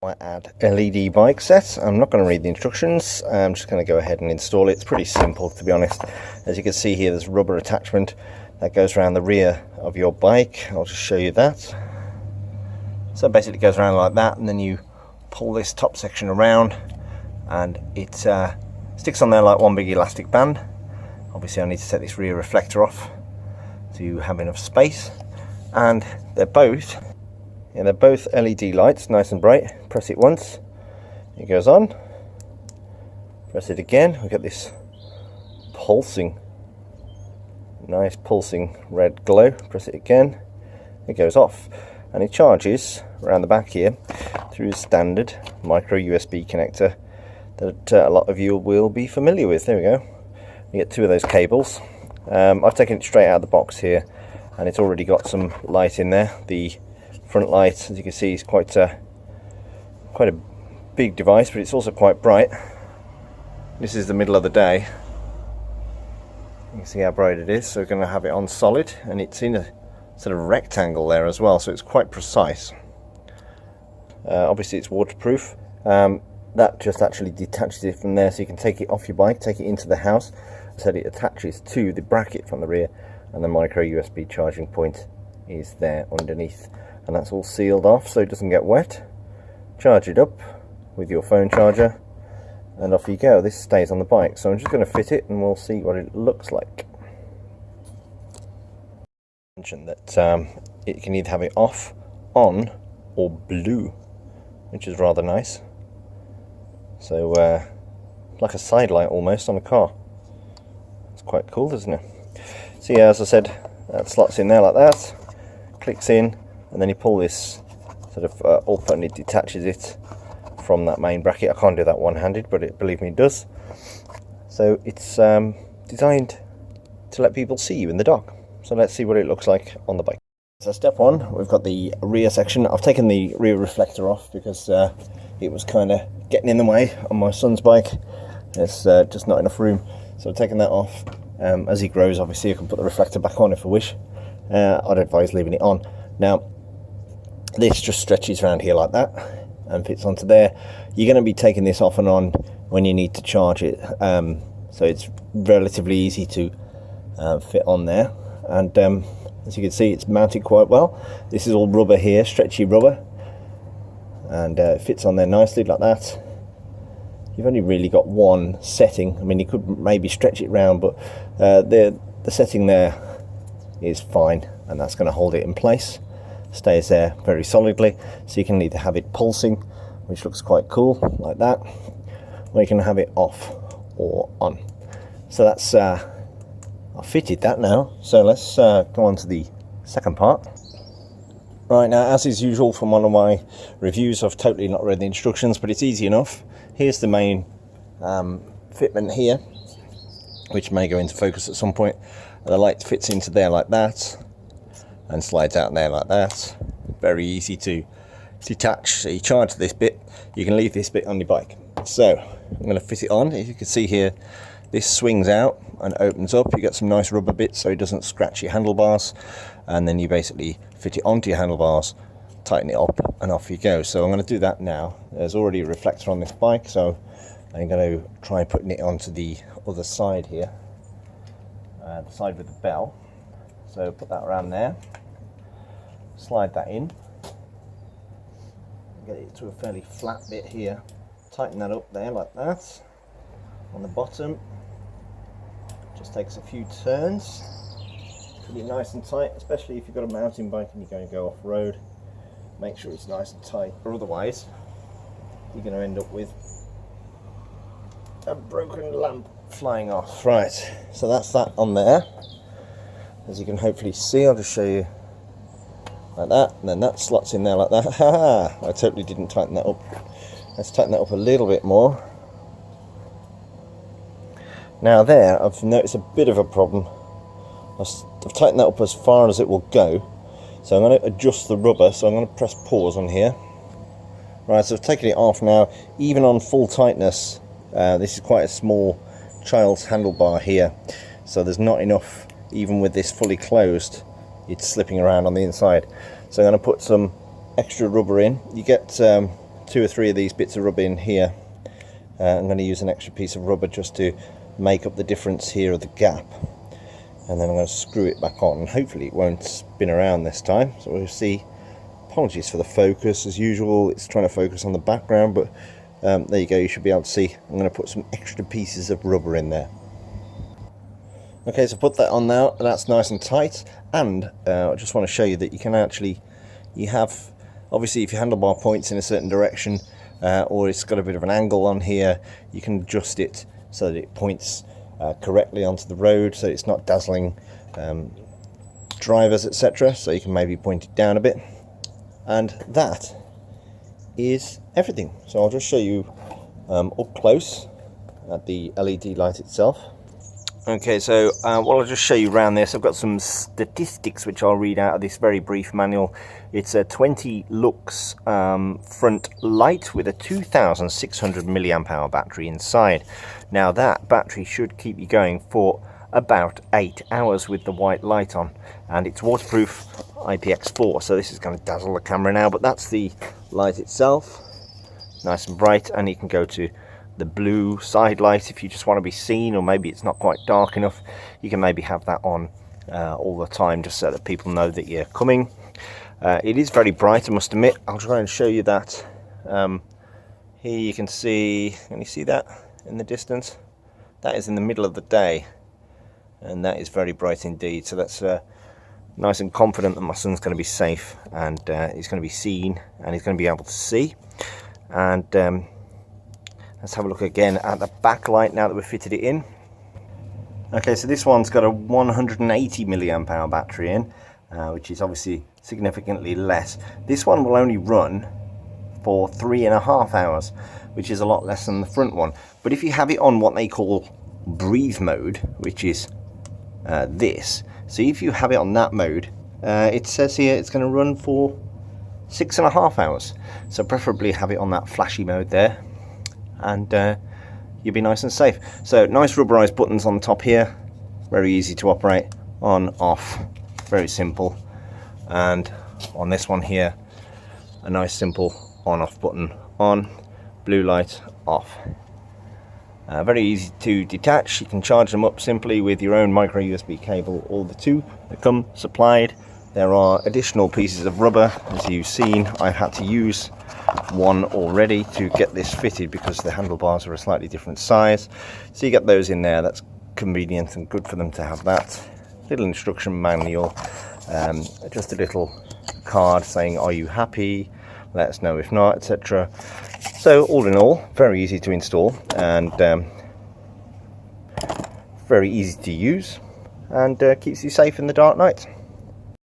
Poweradd LED bike set. I'm not going to read the instructions, I'm just going to go ahead and install it. It's pretty simple, to be honest. As you can see here, there's a rubber attachment that goes around the rear of your bike. I'll just show you that. So it basically goes around like that, and then you pull this top section around and it sticks on there like one big elastic band. Obviously I need to take this rear reflector off to have enough space, and they're both LED lights, nice and bright. Press it once, it goes on. Press it again, we get this pulsing, nice pulsing red glow. Press it again, it goes off, and it charges around the back here through a standard micro USB connector that a lot of you will be familiar with. There we go. You get two of those cables. I've taken it straight out of the box here, and it's already got some light in there. The front light, as you can see, is quite a big device, but it's also quite bright. This is the middle of the day. You can see how bright it is. So we're going to have it on solid, and it's in a sort of rectangle there as well, so it's quite precise. Obviously it's waterproof. That just actually detaches it from there, so you can take it off your bike, take it into the house. So it attaches to the bracket from the rear, and the micro USB charging point is there underneath, and that's all sealed off so it doesn't get wet. Charge it up with your phone charger, and off you go. This stays on the bike, so I'm just going to fit it and we'll see what it looks like. Mention that it can either have it off, on, or blue, which is rather nice. So like a side light almost on a car. It's quite cool, isn't it? So yeah, as I said, that slots in there like that, clicks in, and then you pull this sort of up and it detaches it from that main bracket. I can't do that one-handed, but believe me, it does. So it's designed to let people see you in the dark. So let's see what it looks like on the bike. So step one, we've got the rear section. I've taken the rear reflector off because it was kind of getting in the way on my son's bike. There's just not enough room, so I've taken that off. As he grows, obviously I can put the reflector back on if I wish. I'd advise leaving it on. Now this just stretches around here like that and fits onto there. You're going to be taking this off and on when you need to charge it, so it's relatively easy to fit on there. And as you can see, it's mounted quite well. This is all rubber here, stretchy rubber, and it fits on there nicely like that. You've only really got one setting. I mean, you could maybe stretch it round, but the setting there is fine, and that's going to hold it in place. Stays there very solidly, so you can either have it pulsing, which looks quite cool like that, or you can have it off or on. So that's I've fitted that now, so let's go on to the second part. Right, now as is usual from one of my reviews, I've totally not read the instructions, but it's easy enough. Here's the main fitment here, which may go into focus at some point. The light fits into there like that and slides out there like that. Very easy to detach. So you charge this bit, you can leave this bit on your bike. So I'm going to fit it on. As you can see here, this swings out and opens up. You get some nice rubber bits so it doesn't scratch your handlebars, and then you basically fit it onto your handlebars, tighten it up, and off you go. So I'm going to do that now. There's already a reflector on this bike, so I'm going to try putting it onto the other side here, the side with the bell. So put that around there, slide that in, get it to a fairly flat bit here, tighten that up there like that. On the bottom, just takes a few turns, put it nice and tight, especially if you've got a mountain bike and you're going to go off-road. Make sure it's nice and tight, or otherwise you're going to end up with a broken lamp flying off. Right, so that's that on there. As you can hopefully see, I'll just show you like that, and then that slots in there like that. I totally didn't tighten that up. Let's tighten that up a little bit more. Now there, I've noticed a bit of a problem. I've tightened that up as far as it will go, so I'm going to adjust the rubber. So I'm going to press pause on here. Right, so I've taken it off now. Even on full tightness, this is quite a small child's handlebar here, so there's not enough. Even with this fully closed, it's slipping around on the inside. So I'm going to put some extra rubber in. You get 2 or 3 of these bits of rubber in here. I'm going to use an extra piece of rubber just to make up the difference here of the gap, and then I'm going to screw it back on, and hopefully it won't spin around this time. So we'll see. Apologies for the focus, as usual it's trying to focus on the background, but there you go, you should be able to see. I'm going to put some extra pieces of rubber in there. Okay, so put that on now, that's nice and tight, and I just want to show you that you can actually, you have, obviously if your handlebar points in a certain direction, or it's got a bit of an angle on here, you can adjust it so that it points correctly onto the road, so it's not dazzling drivers, etc. So you can maybe point it down a bit, and that is everything. So I'll just show you up close at the LED light itself. Okay, so what I'll just show you around this, I've got some statistics which I'll read out of this very brief manual. It's a 20 lux front light with a 2600 milliamp hour battery inside. Now that battery should keep you going for about 8 hours with the white light on, and it's waterproof IPX4, so this is going to dazzle the camera now, but that's the light itself, nice and bright. And you can go to the blue side light if you just want to be seen, or maybe it's not quite dark enough. You can maybe have that on all the time, just so that people know that you're coming. It is very bright, I must admit. I'll try and show you that. Here you can see that in the distance? That is in the middle of the day, and that is very bright indeed. So that's nice and confident that my son's going to be safe, and he's going to be seen, and he's going to be able to see. And let's have a look again at the backlight now that we've fitted it in. Okay, so this one's got a 180 milliamp hour battery in, which is obviously significantly less. This one will only run for 3.5 hours, which is a lot less than the front one. But if you have it on what they call breathe mode, which is this, so if you have it on that mode, it says here it's going to run for 6.5 hours. So preferably have it on that flashy mode there, and you'll be nice and safe. So nice rubberized buttons on the top here, very easy to operate, on, off, very simple. And on this one here, a nice simple on off button, on, blue light, off. Very easy to detach. You can charge them up simply with your own micro USB cable, or the 2 that come supplied. There are additional pieces of rubber, as you've seen. I've had to use one already to get this fitted because the handlebars are a slightly different size. So you get those in there. That's convenient and good for them to have that. Little instruction manual, just a little card saying, are you happy? Let us know if not, etc. So all in all, very easy to install, and very easy to use, and keeps you safe in the dark night.